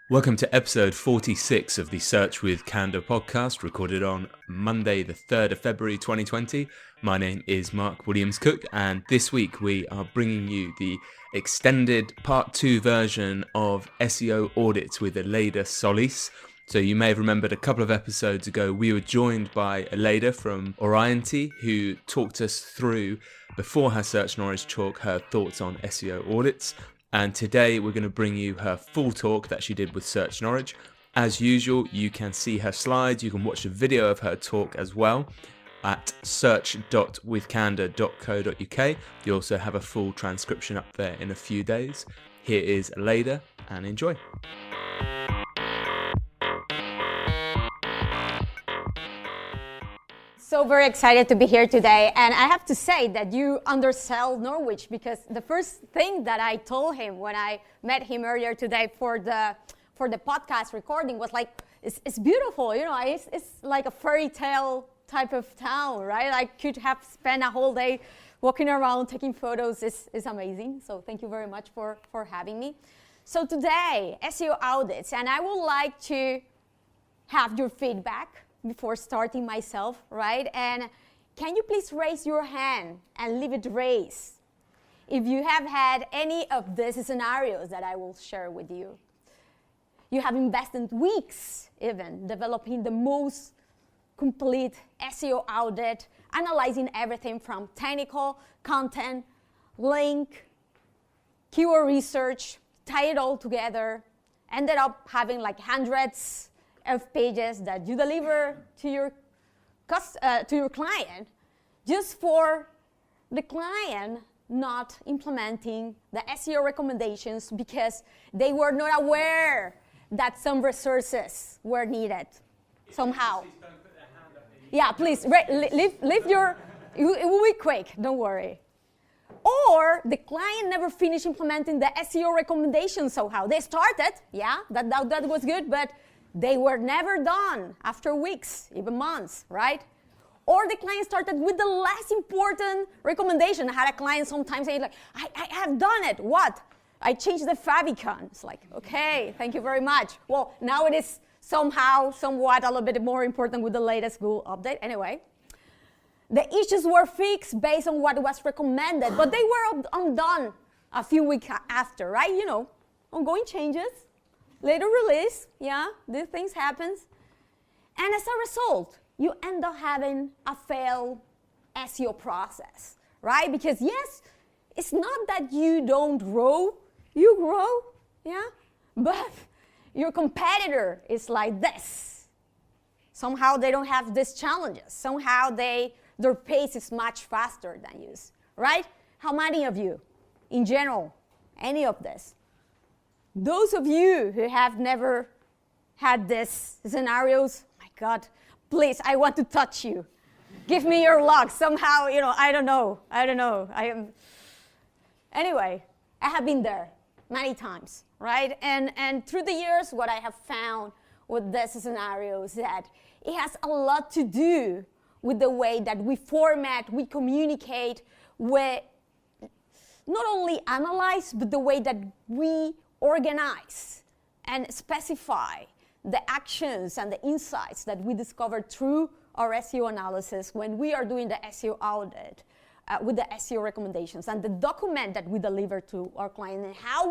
Welcome to episode 46 of the Search with Candour podcast, recorded on Monday the 3rd of February 2020. My name is Mark Williams-Cook, and this week we are bringing you the extended part 2 version of SEO audits with Aleyda Solis. So you may have remembered a couple of episodes ago we were joined by Aleyda from Goaloriented, who talked us through, before her SearchNorwich talk, her thoughts on SEO audits. And today we're going to bring you her full talk that she did with SearchNorwich. As usual, you can see her slides, you can watch a video of her talk as well at search.withcandour.co.uk. You also have a full transcription up there in a few days. Here is Aleyda, and enjoy. So very excited to be here today, and I have to say that you undersell Norwich, because the first thing that I told him when I met him earlier today for the podcast recording was like, it's beautiful, you know, it's like a fairy tale type of town, right? I could have spent a whole day walking around taking photos. It's amazing. So thank you very much for having me. So today, SEO audits, and I would like to have your feedback before starting myself, right? And can you please raise your hand and leave it raised if you have had any of these scenarios that I will share with you? You have invested weeks even developing the most complete SEO audit, analyzing everything from technical, content, link, keyword research, tie it all together, ended up having like hundreds of pages that you deliver to your client, just for the client not implementing the SEO recommendations because they were not aware that some resources were needed somehow. Yeah, please, leave your, it will be quick, don't worry. Or the client never finished implementing the SEO recommendations somehow. They started, yeah, that was good, but they were never done after weeks, even months, right? Or the client started with the less important recommendation. I had a client sometimes say, like, I have done it. What? I changed the favicon. It's like, okay, thank you very much. Well, now it is somewhat a little bit more important with the latest Google update. Anyway, the issues were fixed based on what was recommended, but they were undone a few weeks after, right? You know, ongoing changes. Later release, yeah, these things happen. And as a result, you end up having a failed SEO process, right? Because yes, it's not that you don't grow, you grow, yeah? But your competitor is like this. Somehow they don't have these challenges. Somehow their pace is much faster than yours, right? How many of you, in general, any of this? Those of you who have never had these scenarios, my God, please, I want to touch you. Give me your luck. Somehow, you know, I don't know. Anyway, I have been there many times, right? And through the years, what I have found with these scenarios is that it has a lot to do with the way that we format, we communicate, we not only analyze, but the way that we organize and specify the actions and the insights that we discover through our SEO analysis when we are doing the SEO audit with the SEO recommendations, and the document that we deliver to our client, and how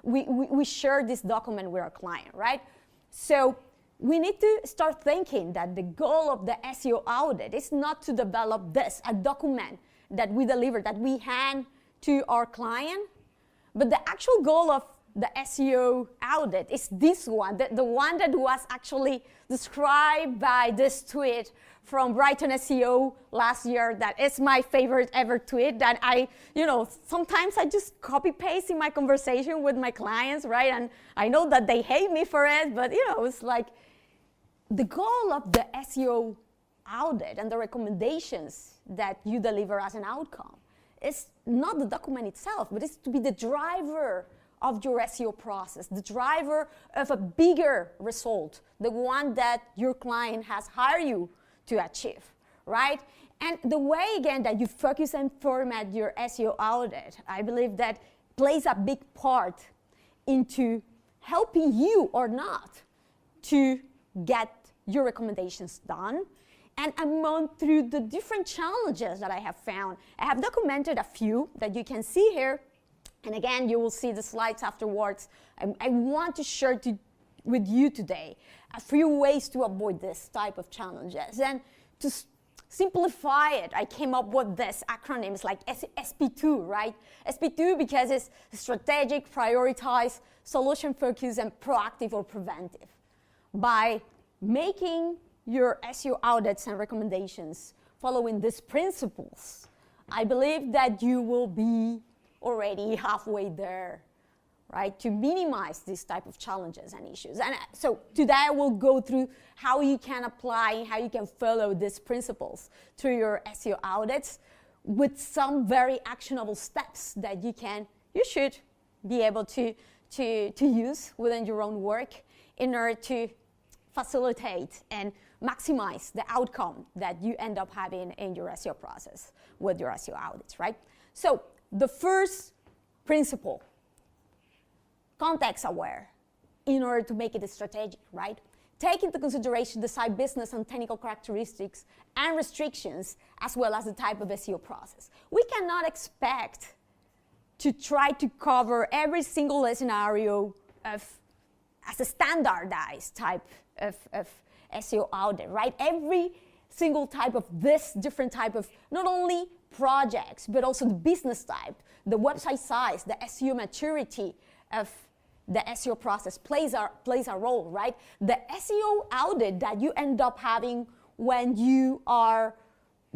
we share this document with our client, right? So we need to start thinking that the goal of the SEO audit is not to develop a document that we deliver, that we hand to our client, but the actual goal of the SEO audit is this one, the one that was actually described by this tweet from Brighton SEO last year. That is my favorite ever tweet that sometimes I just copy paste in my conversation with my clients, right? And I know that they hate me for it, but it's like the goal of the SEO audit and the recommendations that you deliver as an outcome is not the document itself, but it's to be the driver of your SEO process, the driver of a bigger result, the one that your client has hired you to achieve, right? And the way, again, that you focus and format your SEO audit, I believe that plays a big part into helping you or not to get your recommendations done. And among through the different challenges that I have found, I have documented a few that you can see here. And again, you will see the slides afterwards. I want to share with you today a few ways to avoid this type of challenges. And to simplify it, I came up with this acronyms like SP2, right? SP2 because it's strategic, prioritize, solution focused, and proactive or preventive. By making your SEO audits and recommendations following these principles, I believe that you will be already halfway there, right, to minimize these type of challenges and issues. And so today I will go through how you can apply and how you can follow these principles through your SEO audits with some very actionable steps that you should be able to use within your own work in order to facilitate and maximize the outcome that you end up having in your SEO process with your SEO audits, right? So the first principle, context-aware, in order to make it strategic, right? Take into consideration the site business and technical characteristics and restrictions, as well as the type of SEO process. We cannot expect to try to cover every single scenario as a standardized type of SEO audit, right? Every single type of this different type of not only projects, but also the business type, the website size, the SEO maturity of the SEO process plays a role, right? The SEO audit that you end up having when you are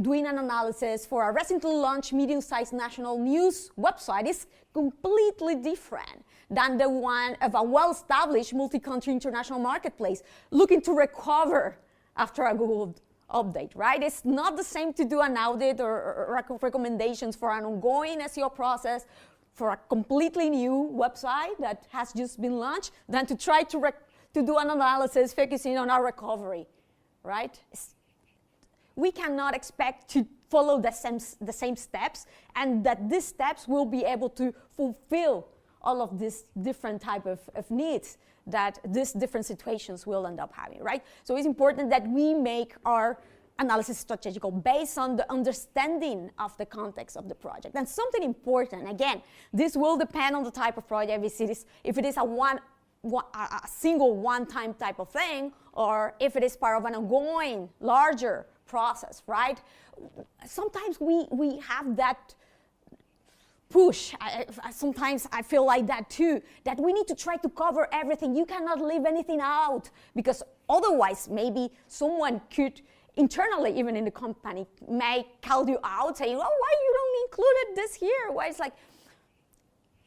doing an analysis for a recently launched medium-sized national news website is completely different than the one of a well-established multi-country international marketplace looking to recover after a Google update, right? It's not the same to do an audit or recommendations for an ongoing SEO process for a completely new website that has just been launched than to try to do an analysis focusing on our recovery, right? We cannot expect to follow the same steps and that these steps will be able to fulfill all of these different type of needs that these different situations will end up having, right? So it's important that we make our analysis strategical based on the understanding of the context of the project. And something important, again, this will depend on the type of project, if it is a single one-time type of thing, or if it is part of an ongoing, larger process, right? Sometimes we have that push. Sometimes I feel like that too, that we need to try to cover everything. You cannot leave anything out because otherwise maybe someone could internally, even in the company, may call you out saying, oh, why you don't included this here? Why it's like,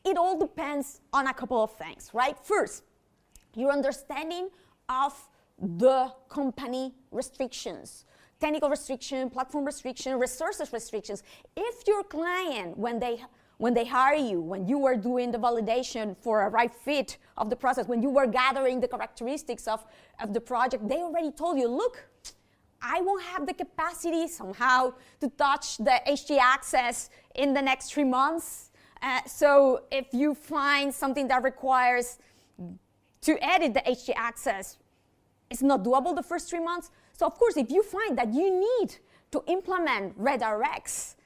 it all depends on a couple of things, right? First, your understanding of the company restrictions, technical restriction, platform restriction, resources restrictions. If your client, when they hire you, when you were doing the validation for a right fit of the process, when you were gathering the characteristics of the project, they already told you, look, I won't have the capacity somehow to touch the HT access in the next 3 months. So if you find something that requires to edit the HT access, it's not doable the first 3 months. So of course, if you find that you need to implement redirects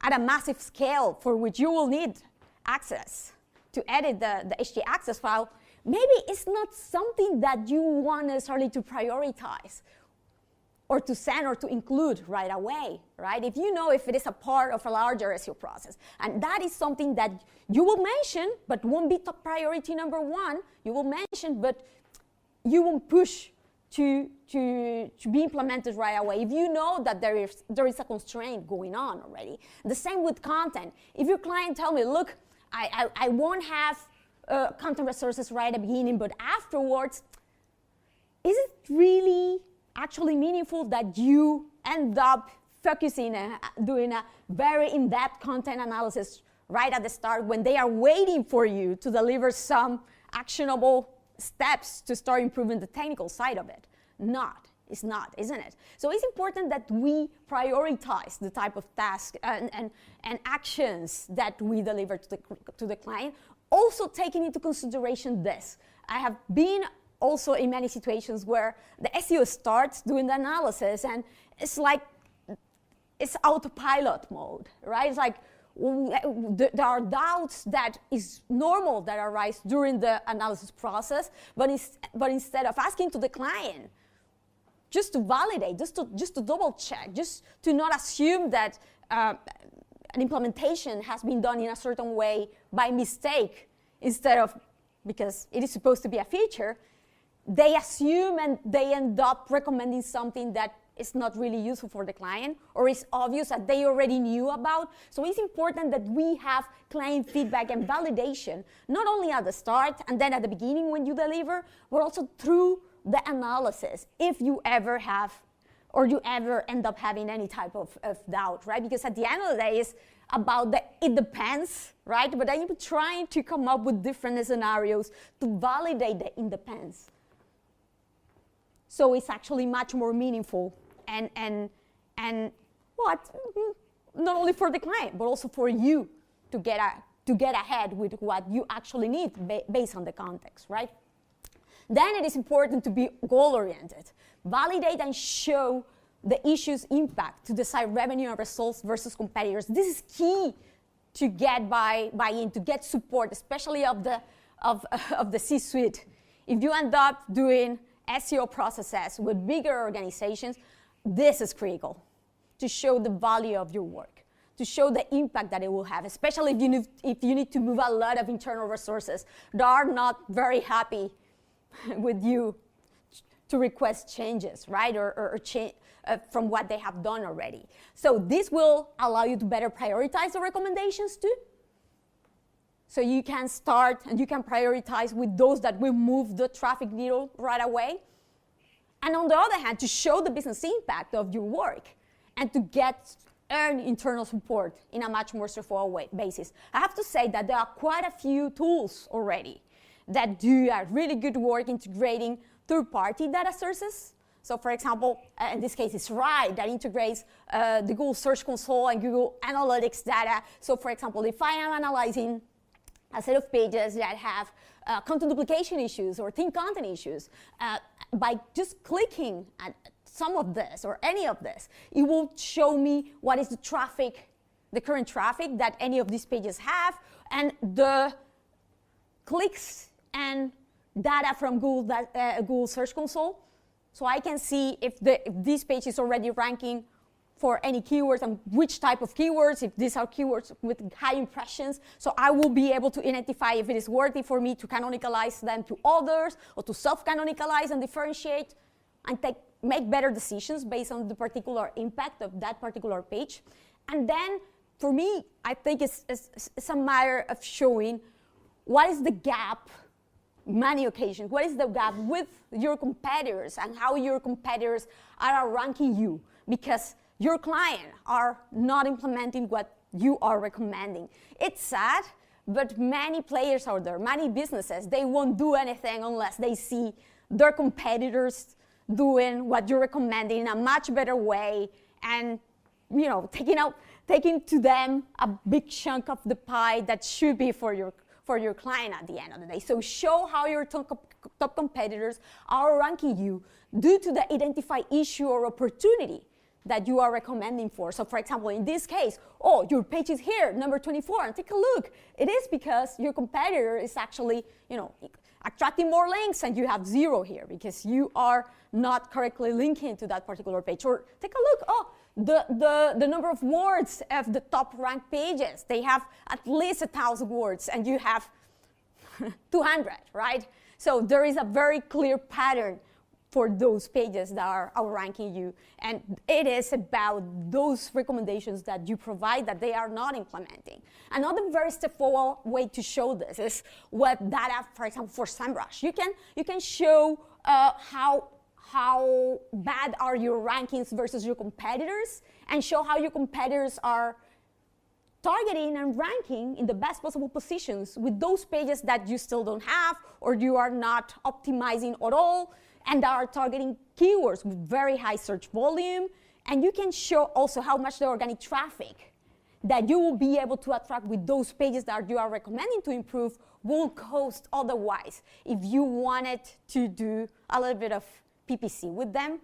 at a massive scale for which you will need access to edit the HT access file, maybe it's not something that you want necessarily to prioritize or to send or to include right away, right? If you know if it is a part of a larger SEO process. And that is something that you will mention, but won't be top priority number one. You will mention, but you won't push to be implemented right away if you know that there is a constraint going on already. The same with content. If your client tell me, look, I won't have content resources right at the beginning, but afterwards, is it really actually meaningful that you end up focusing and doing a very in-depth content analysis right at the start when they are waiting for you to deliver some actionable steps to start improving the technical side of it. It's not, isn't it? So it's important that we prioritize the type of task and actions that we deliver to the client. Also taking into consideration this. I have been also in many situations where the SEO starts doing the analysis and it's like, it's autopilot mode, right? It's like, there are doubts that is normal that arise during the analysis process, but instead of asking to the client, just to validate, just to double check, just to not assume that an implementation has been done in a certain way by mistake instead of because it is supposed to be a feature, they assume and they end up recommending something that is not really useful for the client or is obvious that they already knew about. So it's important that we have client feedback and validation, not only at the start and then at the beginning when you deliver, but also through the analysis, if you ever have, or you ever end up having any type of doubt, right? Because at the end of the day, it's about the it depends, right? But I'm trying to come up with different scenarios to validate the it depends. So it's actually much more meaningful and what? Not only for the client, but also for you to get ahead with what you actually need based on the context, right? Then it is important to be goal-oriented. Validate and show the issu's impact to decide revenue and results versus competitors. This is key to get buy-in, to get support, especially of the C-suite. If you end up doing SEO processes with bigger organizations, this is critical to show the value of your work, to show the impact that it will have, especially if you need to move a lot of internal resources that are not very happy with you to request changes, right, or change from what they have done already. So this will allow you to better prioritize the recommendations too. So you can start and you can prioritize with those that will move the traffic needle right away. And on the other hand, to show the business impact of your work and to earn internal support in a much more straightforward basis. I have to say that there are quite a few tools already that do a really good work integrating third-party data sources. So for example, in this case, it's RIDE that integrates the Google Search Console and Google Analytics data. So for example, if I am analyzing a set of pages that have content duplication issues or thin content issues, by just clicking at some of this or any of this, it will show me what is the traffic, the current traffic that any of these pages have, and the clicks and data from Google Search Console. So I can see if this page is already ranking for any keywords and which type of keywords, if these are keywords with high impressions. So I will be able to identify if it is worthy for me to canonicalize them to others or to self-canonicalize and differentiate and make better decisions based on the particular impact of that particular page. And then for me, I think it's a matter of showing what is the gap, many occasions, what is the gap with your competitors and how your competitors are ranking you, because your client are not implementing what you are recommending. It's sad, but many players out there, many businesses, they won't do anything unless they see their competitors doing what you're recommending in a much better way and, you know, taking to them a big chunk of the pie that should be for your client at the end of the day. So show how your top competitors are ranking you due to the identified issue or opportunity that you are recommending for. So for example, in this case, oh, your page is here, number 24, and take a look. It is because your competitor is actually, you know, attracting more links and you have 0 here because you are not correctly linking to that particular page. Or take a look, oh, the number of words of the top ranked pages, they have at least 1,000 words and you have 200, right? So there is a very clear pattern for those pages that are outranking you. And it is about those recommendations that you provide that they are not implementing. Another very straightforward way to show this is with data, for example, for SEMrush. You can show how bad are your rankings versus your competitors and show how your competitors are targeting and ranking in the best possible positions with those pages that you still don't have or you are not optimizing at all, and that are targeting keywords with very high search volume. And you can show also how much the organic traffic that you will be able to attract with those pages that you are recommending to improve will cost otherwise if you wanted to do a little bit of PPC with them.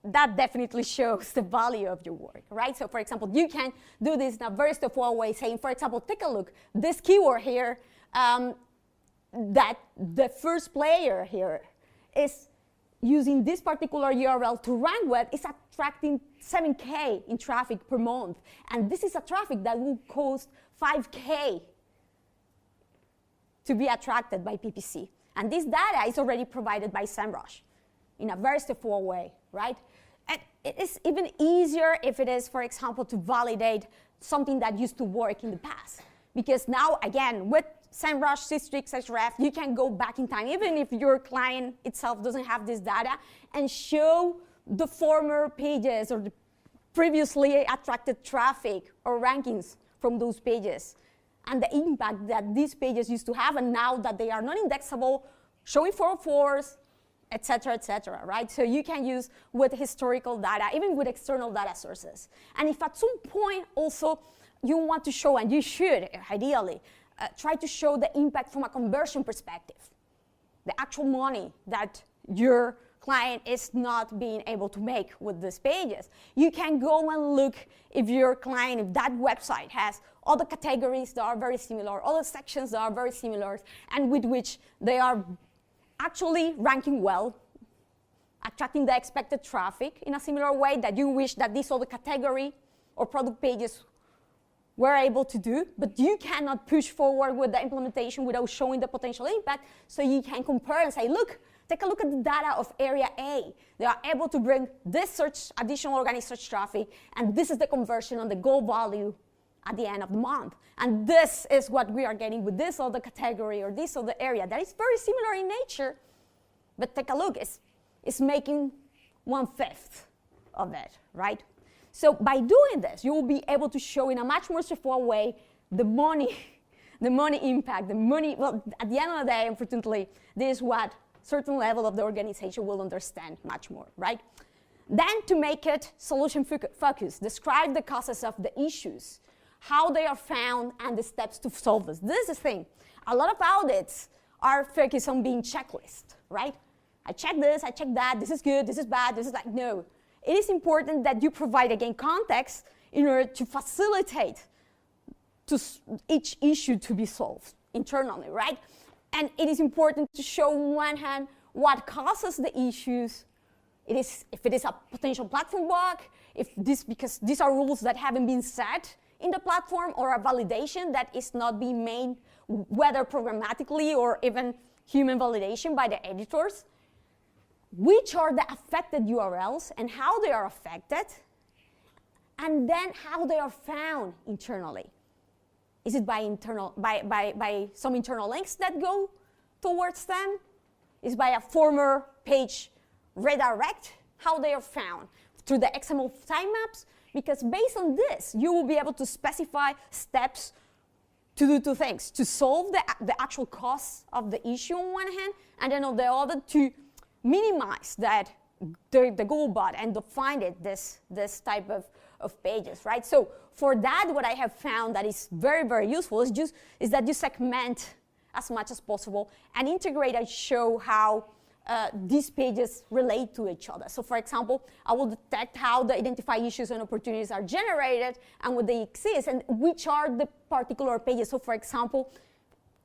That definitely shows the value of your work, right? So for example, you can do this in a very straightforward way, saying, for example, take a look, this keyword here, that the first player here is using this particular URL to rank with, is attracting 7K in traffic per month. And this is a traffic that will cost 5K to be attracted by PPC. And this data is already provided by SEMrush in a very straightforward way, right? And it is even easier if it is, for example, to validate something that used to work in the past. Because now, again, with SEMrush, Systrix, Href, you can go back in time, even if your client itself doesn't have this data, and show the former pages or the previously attracted traffic or rankings from those pages, and the impact that these pages used to have, and now that they are not indexable, showing 404s, etc., right? So you can use with historical data, even with external data sources. And if at some point also you want to show, and you should ideally, try to show the impact from a conversion perspective, the actual money that your client is not being able to make with these pages. You can go and look if your client, if that website has all the categories that are very similar, all the sections that are very similar, and with which they are actually ranking well, attracting the expected traffic in a similar way that you wish that these other category or product pages were able to do, but you cannot push forward with the implementation without showing the potential impact. So you can compare and say, look, take a look at the data of area A. They are able to bring this search, additional organic search traffic, and this is the conversion on the goal value at the end of the month. And this is what we are getting with this other category or this other area that is very similar in nature, but take a look, it's making 1/5 of it, right? So by doing this, you will be able to show in a much more straightforward way the money impact, well, at the end of the day, unfortunately, this is what certain level of the organization will understand much more, right? Then to make it solution focused, describe the causes of the issues, how they are found, and the steps to solve this. This is the thing. A lot of audits are focused on being checklist, right? I check this, I check that, this is good, this is bad, this is like, no. It is important that you provide, again, context in order to facilitate each issue to be solved internally, right? And it is important to show, on one hand, what causes the issues. If it is a potential platform bug, because these are rules that haven't been set in the platform, or a validation that is not being made, whether programmatically or even human validation by the editors. Which are the affected URLs and how they are affected, and then how they are found internally. Is it by some internal links that go towards them? Is by a former page redirect? How they are found? Through the XML sitemaps? Because based on this, you will be able to specify steps to do two things: to solve the actual cause of the issue on one hand, and then on the other to minimize that the Google bot and define it this type of pages, right? So for that, what I have found that is very, very useful is that you segment as much as possible and integrate and show how these pages relate to each other. So for example, I will detect how the identified issues and opportunities are generated and what they exist and which are the particular pages. So for example,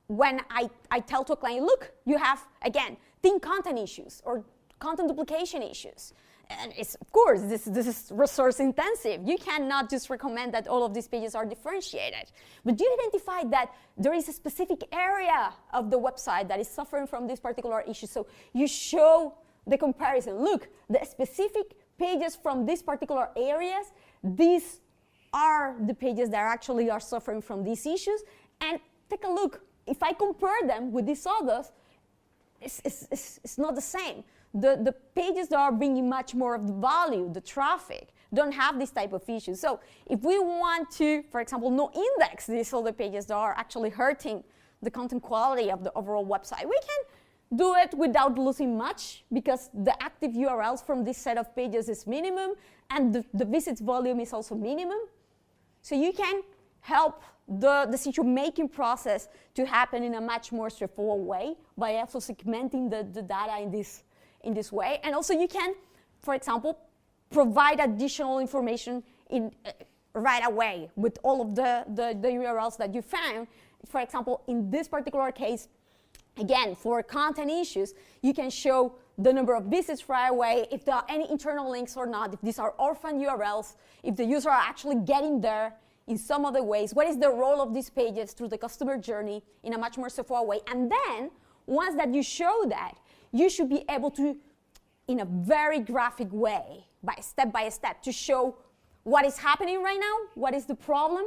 when I tell to a client, look, you have, again, thin content issues or content duplication issues. And it's, of course, this is resource intensive. You cannot just recommend that all of these pages are differentiated. But you identify that there is a specific area of the website that is suffering from this particular issue. So you show the comparison. Look, the specific pages from these particular areas, these are the pages that actually are suffering from these issues. And take a look. If I compare them with these others, it's not the same. The pages that are bringing much more of the value, the traffic, don't have this type of issues. So if we want to, for example, no index these other pages that are actually hurting the content quality of the overall website, we can do it without losing much, because the active URLs from this set of pages is minimum, and the visits volume is also minimum. So you can help the decision-making process to happen in a much more straightforward way by also segmenting the data in this way. And also you can, for example, provide additional information right away with all of the URLs that you found. For example, in this particular case, again, for content issues, you can show the number of visits right away, if there are any internal links or not, if these are orphan URLs, if the user are actually getting there in some other ways, what is the role of these pages through the customer journey in a much more straightforward way. And then, once that you show that, you should be able to, in a very graphic way, by step, to show what is happening right now, what is the problem,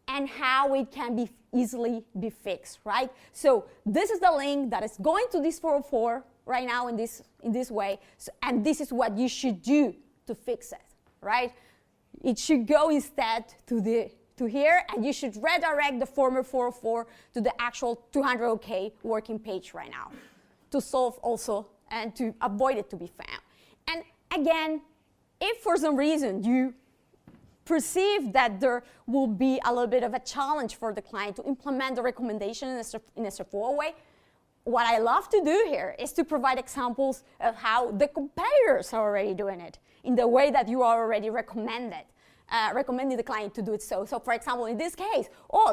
and how it can be easily be fixed, right? So this is the link that is going to this 404 right now in this way, and this is what you should do to fix it, right? It should go instead to here, and you should redirect the former 404 to the actual 200OK working page right now to solve also and to avoid it to be found. And again, if for some reason you perceive that there will be a little bit of a challenge for the client to implement the recommendation in a straightforward way, what I love to do here is to provide examples of how the competitors are already doing it in the way that you are already recommending the client to do it so. So for example, in this case,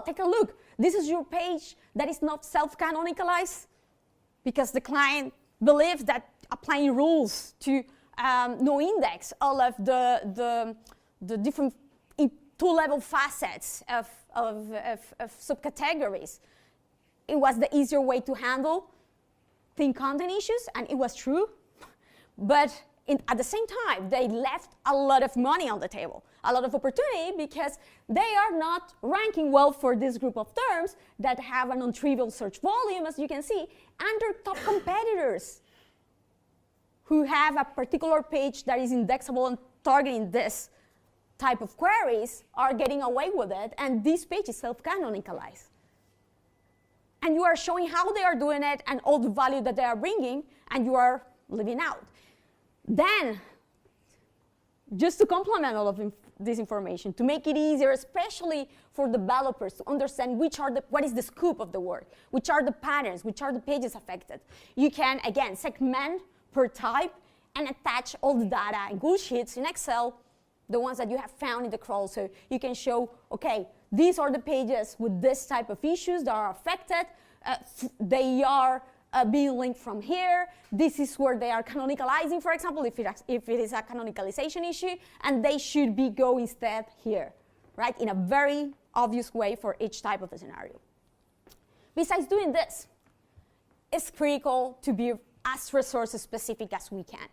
take a look. This is your page that is not self-canonicalized because the client believes that applying rules to no index all of the different two-level facets of subcategories, it was the easier way to handle thin content issues, and it was true. But at the same time, they left a lot of money on the table, a lot of opportunity, because they are not ranking well for this group of terms that have a non-trivial search volume, as you can see, and their top competitors who have a particular page that is indexable and targeting this type of queries are getting away with it, and this page is self-canonicalized. And you are showing how they are doing it and all the value that they are bringing, and you are leaving out. Then, just to complement all of this information, to make it easier, especially for developers to understand what is the scope of the work, which are the patterns, which are the pages affected, you can, again, segment per type and attach all the data in Google Sheets, in Excel, the ones that you have found in the crawl. So you can show, okay, these are the pages with this type of issues that are affected. They are being linked from here. This is where they are canonicalizing, for example, if it is a canonicalization issue, and they should be going instead here, right? In a very obvious way for each type of a scenario. Besides doing this, it's critical to be as resource specific as we can.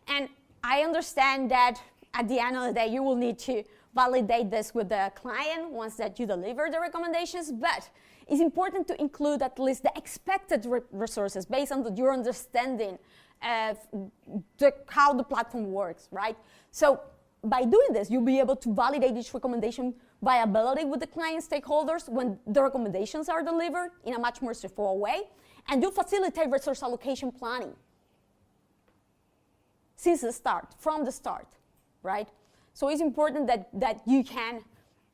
And I understand that at the end of the day, you will need to validate this with the client once that you deliver the recommendations, but it's important to include at least the expected resources based on your understanding of how the platform works, right? So by doing this, you'll be able to validate each recommendation viability with the client stakeholders when the recommendations are delivered in a much more straightforward way, and you'll facilitate resource allocation planning from the start, right? So it's important that you can,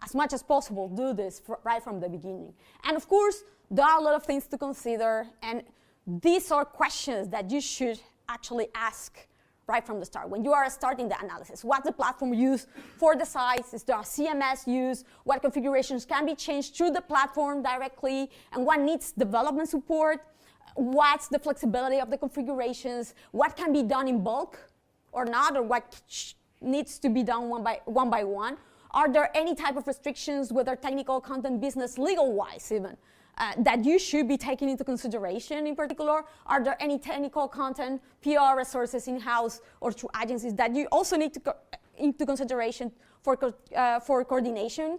as much as possible, do this right from the beginning. And of course, there are a lot of things to consider, and these are questions that you should actually ask right from the start when you are starting the analysis. What's the platform used for the sites? Is there a CMS used? What configurations can be changed through the platform directly? And what needs development support? What's the flexibility of the configurations? What can be done in bulk or not, or what needs to be done one by one? Are there any type of restrictions, whether technical, content, business, legal-wise even, that you should be taking into consideration in particular? Are there any technical content, PR resources in-house or through agencies that you also need to go into consideration for coordination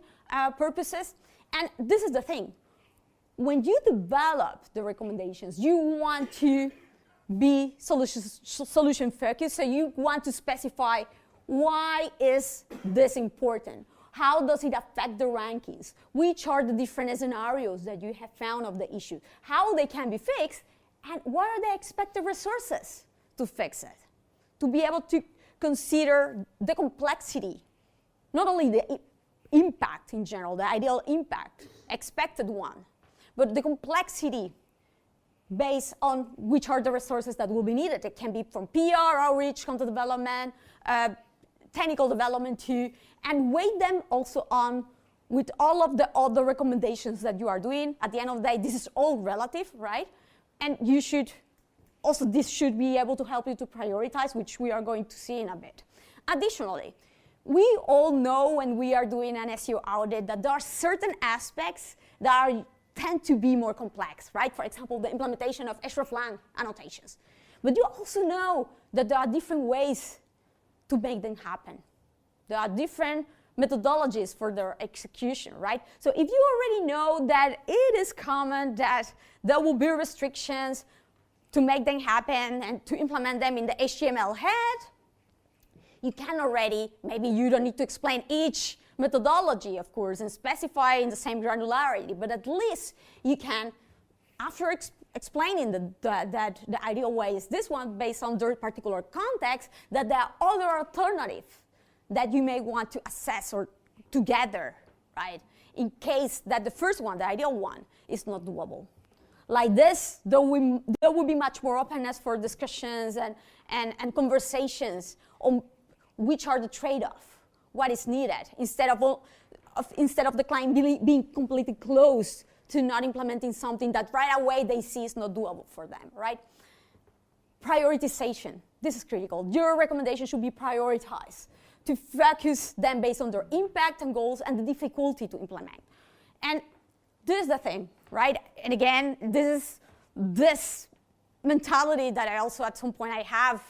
purposes? And this is the thing. When you develop the recommendations, you want to be solution focused, so you want to specify Why is this important? How does it affect the rankings? Which are the different scenarios that you have found of the issue? How they can be fixed? And what are the expected resources to fix it? To be able to consider the complexity, not only the impact in general, the ideal impact, expected one, but the complexity based on which are the resources that will be needed. It can be from PR, outreach, content development, technical development too, and weight them also on with all of the other recommendations that you are doing. At the end of the day, this is all relative, right? And you should, also this should be able to help you to prioritize, which we are going to see in a bit. Additionally, we all know when we are doing an SEO audit that there are certain aspects that tend to be more complex, right? For example, the implementation of hreflang annotations. But you also know that there are different ways to make them happen. There are different methodologies for their execution, right? So if you already know that it is common that there will be restrictions to make them happen and to implement them in the HTML head, you can already, maybe you don't need to explain each methodology, of course, and specify in the same granularity, but at least you can, after explaining that the ideal way is this one based on their particular context, that there are other alternatives that you may want to assess or together, right? In case that the first one, the ideal one, is not doable. Like this, there will be much more openness for discussions and conversations on which are the trade-offs, what is needed, instead of the client being completely closed to not implementing something that right away they see is not doable for them, right? Prioritization, this is critical. Your recommendation should be prioritized to focus them based on their impact and goals and the difficulty to implement. And this is the thing, right? And again, this mentality that I also at some point I have.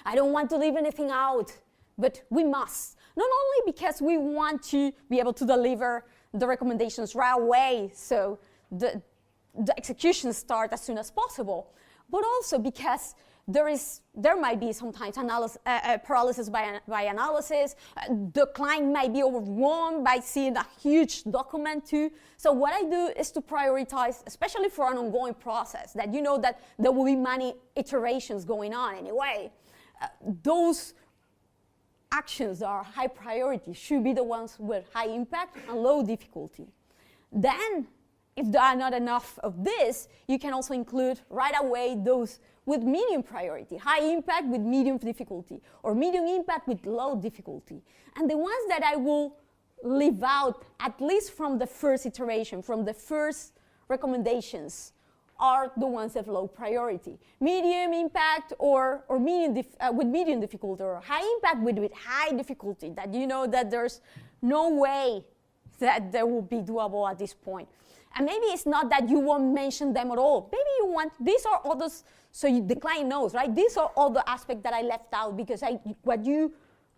I don't want to leave anything out, but we must. Not only because we want to be able to deliver the recommendations right away, so the execution starts as soon as possible, but also because there might be sometimes paralysis by analysis. The client might be overwhelmed by seeing a huge document too. So what I do is to prioritize, especially for an ongoing process, that you know that there will be many iterations going on anyway. Those actions that are high priority should be the ones with high impact and low difficulty. Then, if there are not enough of this, you can also include right away those with medium priority, high impact with medium difficulty, or medium impact with low difficulty. And the ones that I will leave out, at least from the first iteration, from the first recommendations, are the ones of low priority. Medium impact or medium with medium difficulty, or high impact with high difficulty, that you know that there's no way that they will be doable at this point. And maybe it's not that you won't mention them at all. Maybe you want, these are others, so the client knows, right? These are all the aspects that I left out because what you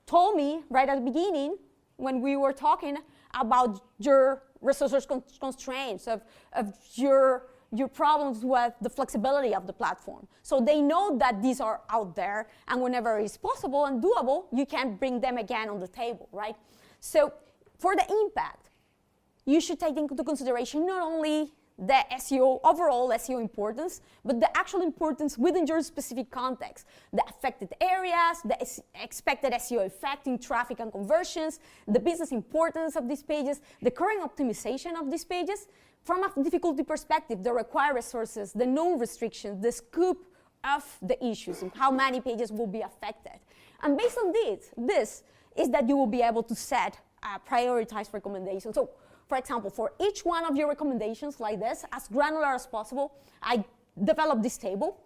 told me right at the beginning when we were talking about your resource constraints, of your problems with the flexibility of the platform. So they know that these are out there, and whenever it's possible and doable, you can bring them again on the table, right? So for the impact, you should take into consideration not only the SEO, overall SEO importance, but the actual importance within your specific context, the affected areas, the expected SEO effect in traffic and conversions, the business importance of these pages, the current optimization of these pages. From a difficulty perspective, the required resources, the known restrictions, the scope of the issues, and how many pages will be affected. And based on this is that you will be able to set prioritized recommendations. So, for example, for each one of your recommendations like this, as granular as possible, I developed this table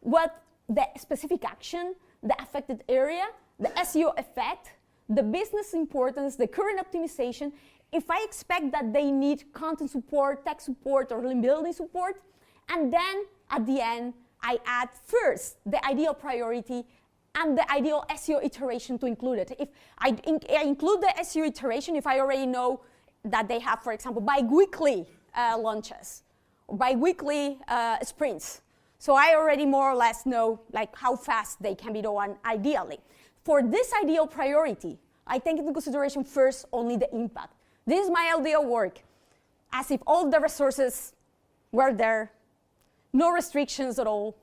with the specific action, the affected area, the SEO effect, the business importance, the current optimization. If I expect that they need content support, text support, or link building support, and then at the end, I add first the ideal priority and the ideal SEO iteration to include it. If I include the SEO iteration, if I already know that they have, for example, bi-weekly launches, or bi-weekly sprints. So I already more or less know like how fast they can be done ideally. For this ideal priority, I take into consideration first only the impact. This is my ideal work, as if all the resources were there, no restrictions at all.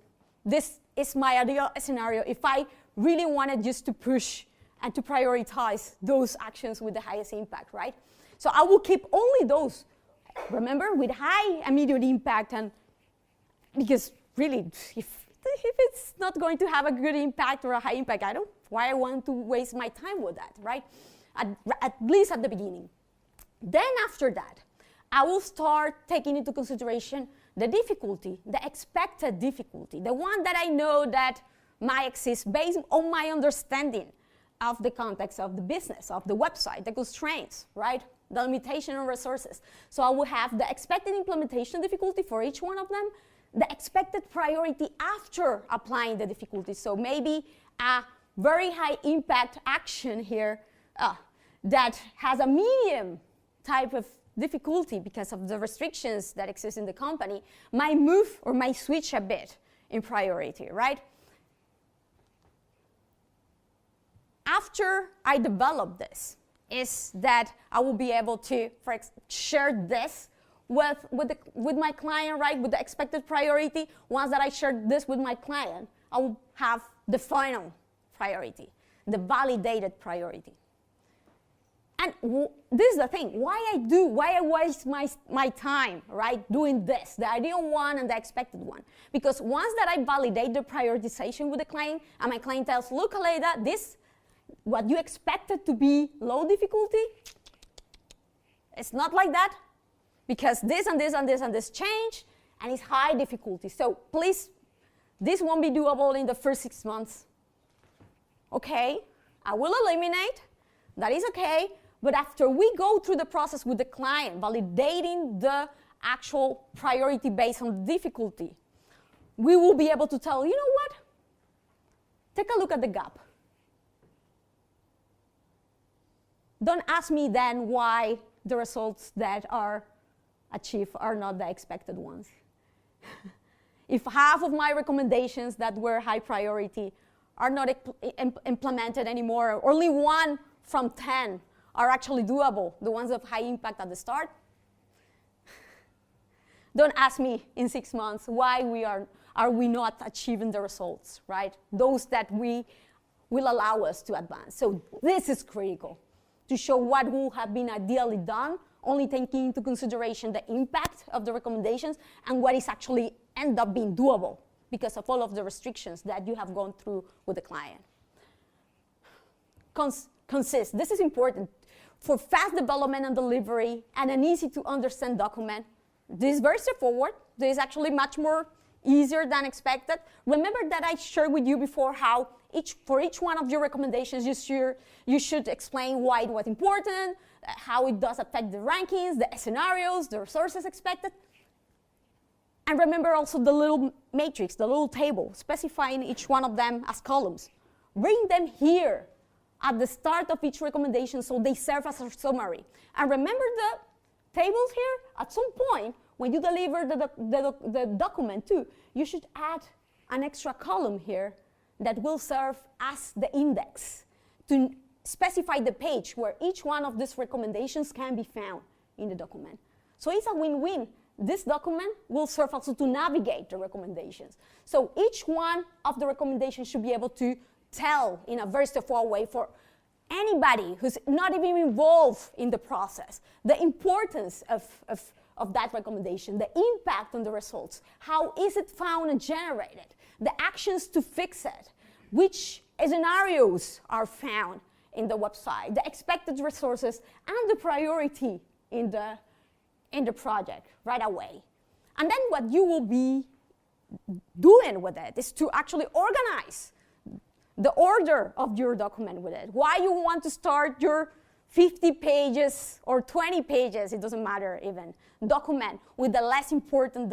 This is my ideal scenario if I really wanted just to push and to prioritize those actions with the highest impact, right? So I will keep only those, remember, with high immediate impact, and because really, if it's not going to have a good impact or a high impact, why I want to waste my time with that, right? At least at the beginning. Then after that, I will start taking into consideration the difficulty, the expected difficulty, the one that I know that might exist based on my understanding of the context of the business, of the website, the constraints, right? The limitation on resources. So I will have the expected implementation difficulty for each one of them, the expected priority after applying the difficulty. So maybe a very high impact action here that has a medium type of difficulty because of the restrictions that exist in the company might move or might switch a bit in priority, right? After I develop this, is that I will be able to share this with my client, right, with the expected priority. Once that I share this with my client, I will have the final priority, the validated priority. And this is the thing, why I waste my time, right, doing this, the ideal one and the expected one. Because once that I validate the prioritization with the client, and my client tells, look, Aleyda, this, what you expected to be low difficulty, it's not like that, because this and this and this and this change, and it's high difficulty. So please, this won't be doable in the first 6 months. Okay, I will eliminate, that is okay, but after we go through the process with the client, validating the actual priority based on difficulty, we will be able to tell, you know what? Take a look at the gap. Don't ask me then why the results that are achieved are not the expected ones. If half of my recommendations that were high priority are not implemented anymore, only 1 from 10 are actually doable, the ones of high impact at the start, don't ask me in 6 months why are we not achieving the results, right? Those that will allow us to advance. So this is critical, to show what would have been ideally done, only taking into consideration the impact of the recommendations and what is actually end up being doable because of all of the restrictions that you have gone through with the client. Consist, this is important. For fast development and delivery and an easy to understand document, this is very straightforward. This is actually much more easier than expected. Remember that I shared with you before how for each one of your recommendations, you should explain why it was important, how it does affect the rankings, the scenarios, the resources expected. And remember also the little matrix, the little table, specifying each one of them as columns. Bring them here at the start of each recommendation so they serve as a summary. And remember the tables here? At some point, when you deliver the document too, you should add an extra column here that will serve as the index to specify the page where each one of these recommendations can be found in the document. So it's a win-win. This document will serve also to navigate the recommendations. So each one of the recommendations should be able to tell in a very straightforward way for anybody who's not even involved in the process the importance of that recommendation, the impact on the results, how is it found and generated, the actions to fix it, which scenarios are found in the website, the expected resources, and the priority in the project right away. And then what you will be doing with it is to actually organize the order of your document with it. Why you want to start your 50 pages or 20 pages, it doesn't matter even, document with the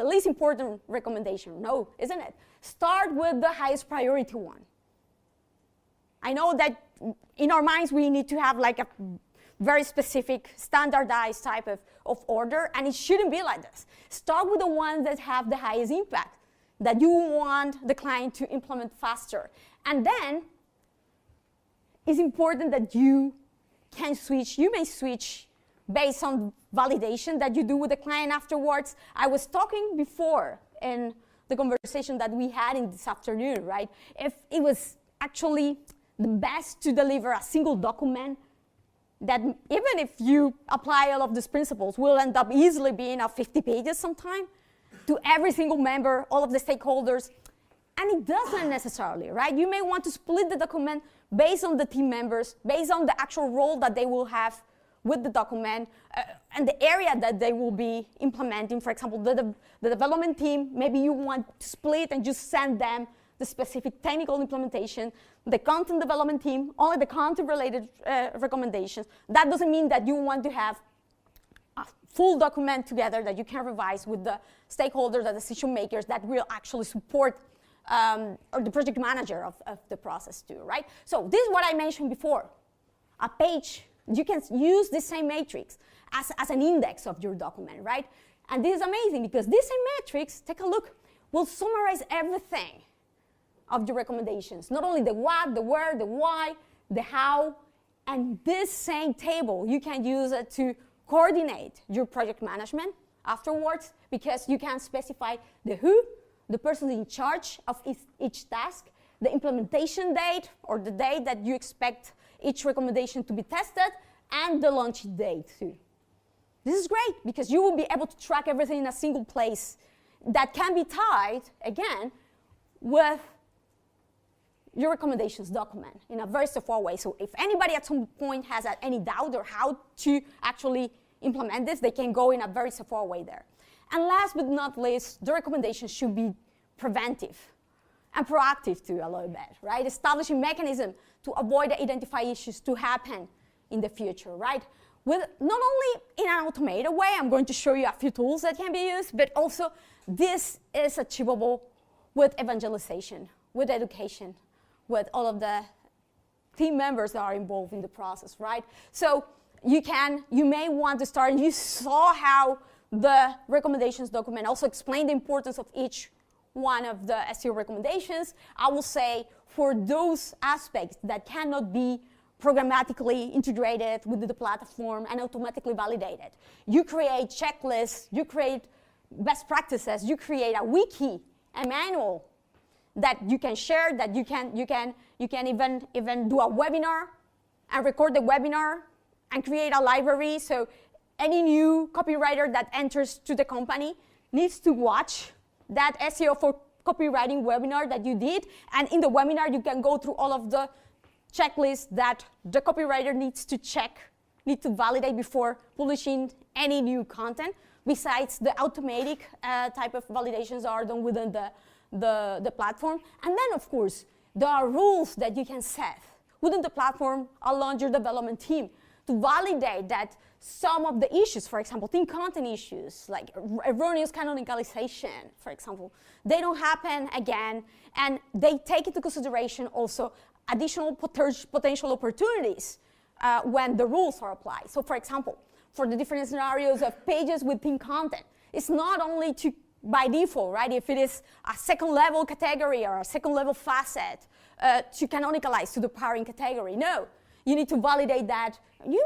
least important recommendation. No, isn't it? Start with the highest priority one. I know that in our minds we need to have like a very specific standardized type of order, and it shouldn't be like this. Start with the ones that have the highest impact. that you want the client to implement faster. And then it's important that you may switch based on validation that you do with the client afterwards. I was talking before in the conversation that we had in this afternoon, right? If it was actually the best to deliver a single document that even if you apply all of these principles will end up easily being of 50 pages sometime to every single member, all of the stakeholders. And it doesn't necessarily, right? You may want to split the document based on the team members, based on the actual role that they will have with the document and the area that they will be implementing. For example, the development team, maybe you want to split and just send them the specific technical implementation. The content development team, only the content-related recommendations. That doesn't mean that you want to have a full document together that you can revise with the stakeholders, the decision makers that will actually support or the project manager of the process too, right? So this is what I mentioned before. A page, you can use the same matrix as an index of your document, right? And this is amazing because this same matrix, take a look, will summarize everything of your recommendations. Not only the what, the where, the why, the how, and this same table, you can use it to coordinate your project management afterwards because you can specify the who, the person in charge of each task, the implementation date or the date that you expect each recommendation to be tested, and the launch date too. This is great because you will be able to track everything in a single place that can be tied, again, with your recommendations document in a very straightforward way. So if anybody at some point has any doubt or how to actually implement this, they can go in a very straightforward way there. And last but not least, the recommendations should be preventive and proactive too a little bit, right? Establishing mechanism to avoid the identify issues to happen in the future, right? With not only in an automated way, I'm going to show you a few tools that can be used, but also this is achievable with evangelization, with education, with all of the team members that are involved in the process, right? So you may want to start, and you saw how the recommendations document also explained the importance of each one of the SEO recommendations. I will say for those aspects that cannot be programmatically integrated with the platform and automatically validated, you create checklists, you create best practices, you create a wiki, a manual that you can share, that you can even do a webinar and record the webinar and create a library. So any new copywriter that enters to the company needs to watch that SEO for copywriting webinar that you did. And in the webinar, you can go through all of the checklists that the copywriter needs to validate before publishing any new content. Besides the automatic type of validations are done within the platform. And then, of course, there are rules that you can set within the platform along your development team to validate that some of the issues, for example, team content issues, like erroneous canonicalization, for example, they don't happen again, and they take into consideration also additional potential opportunities when the rules are applied. So, for example, for the different scenarios of pages with team content, it's not only to by default, right? If it is a second level category or a second level facet to canonicalize to the powering category. No, you need to validate that. You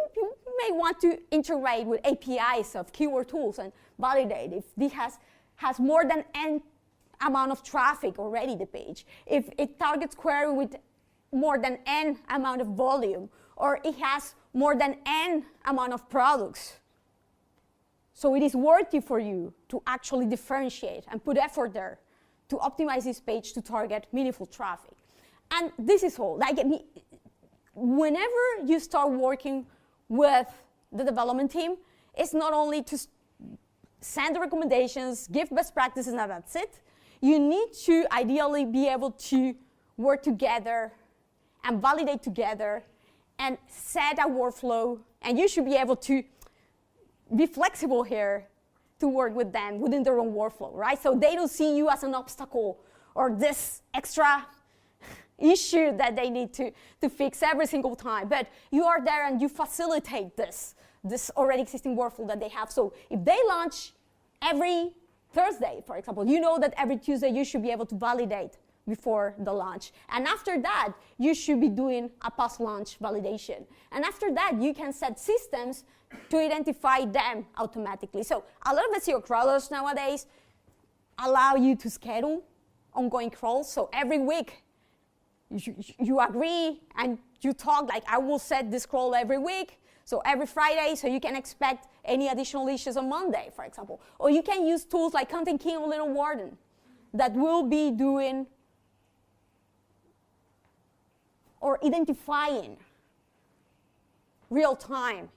may want to integrate with APIs of keyword tools and validate if this has more than n amount of traffic already the page. If it targets query with more than n amount of volume, or it has more than n amount of products. So it is worthy for you to actually differentiate and put effort there to optimize this page to target meaningful traffic. And this is all. Like, whenever you start working with the development team, it's not only to send the recommendations, give best practices, and that's it. You need to ideally be able to work together and validate together and set a workflow, and you should be able to be flexible here to work with them within their own workflow, right? So they don't see you as an obstacle or this extra issue that they need to fix every single time. But you are there and you facilitate this already existing workflow that they have. So if they launch every Thursday, for example. You know that every Tuesday you should be able to validate before the launch. And after that, you should be doing a post-launch validation. And after that, you can set systems to identify them automatically. So a lot of SEO crawlers nowadays allow you to schedule ongoing crawls. So every week, you agree and you talk like, I will set this crawl every week. So every Friday, so you can expect any additional issues on Monday, for example. Or you can use tools like Content King or Little Warden that will be doing or identifying real-time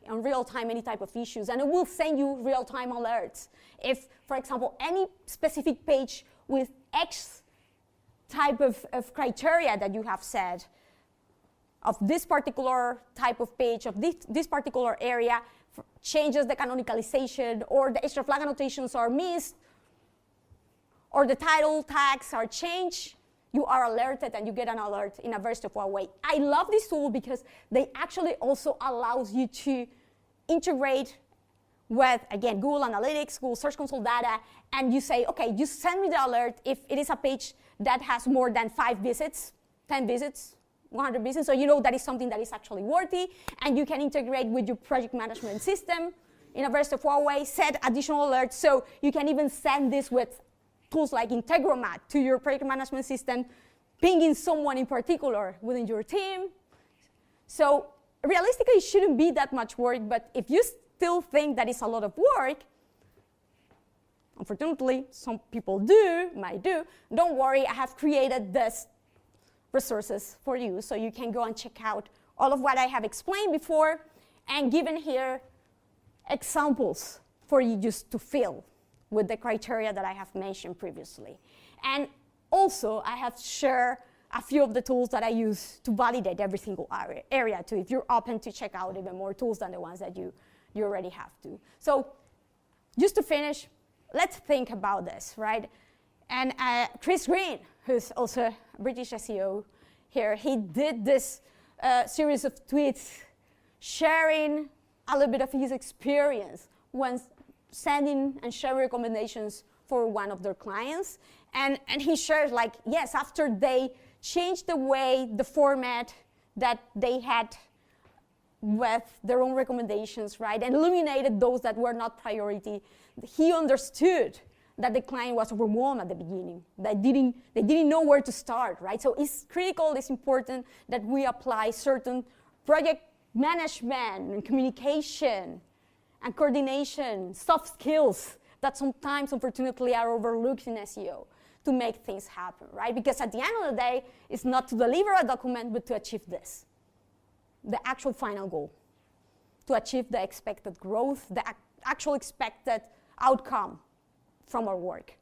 any type of issues, and it will send you real-time alerts. If, for example, any specific page with X type of criteria that you have set, of this particular type of page, of this particular area, changes the canonicalization, or the extra flag annotations are missed, or the title tags are changed, you are alerted and you get an alert in a very straightforward way. I love this tool because they actually also allows you to integrate with, again, Google Analytics, Google Search Console data, and you say, okay, just send me the alert if it is a page that has more than 5 visits, 10 visits, 100 visits, so you know that is something that is actually worthy, and you can integrate with your project management system in a very straightforward way, set additional alerts, so you can even send this with tools like Integromat to your project management system, pinging someone in particular within your team. So realistically, it shouldn't be that much work, but if you still think that it's a lot of work, unfortunately, some people might do, don't worry, I have created this resources for you, so you can go and check out all of what I have explained before, and given here examples for you just to fill with the criteria that I have mentioned previously. And also, I have shared a few of the tools that I use to validate every single area too, if you're open to check out even more tools than the ones that you already have to. So just to finish, let's think about this, right? And Chris Green, who's also a British SEO here, he did this series of tweets sharing a little bit of his experience when sending and sharing recommendations for one of their clients. And he shares like, yes, after they changed the format that they had with their own recommendations, right, and eliminated those that were not priority, he understood that the client was overwhelmed at the beginning. They didn't know where to start, right? So it's critical, it's important that we apply certain project management and communication and coordination, soft skills that sometimes, unfortunately, are overlooked in SEO to make things happen, right? Because at the end of the day, it's not to deliver a document, but to achieve this, the actual final goal, to achieve the expected growth, the actual expected outcome from our work.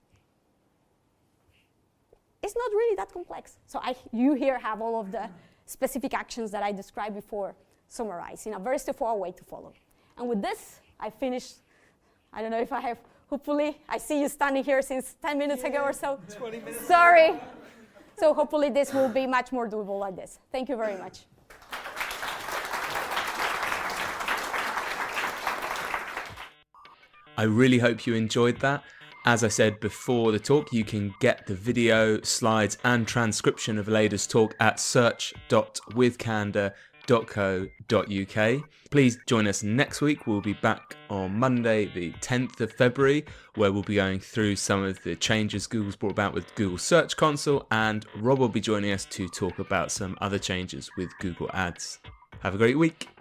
It's not really that complex. So you here have all of the specific actions that I described before summarized in a very straightforward way to follow. And with this, I finished. I don't know if I have, hopefully, I see you standing here since 10 minutes ago or so. 20 minutes. Sorry. So hopefully this will be much more doable like this. Thank you very much. I really hope you enjoyed that. As I said before the talk, you can get the video, slides and transcription of Aleyda's talk at search.withcandor.co.uk. Please join us next week. We'll be back on Monday, the 10th of February, where we'll be going through some of the changes Google's brought about with Google Search Console, and Rob will be joining us to talk about some other changes with Google Ads. Have a great week.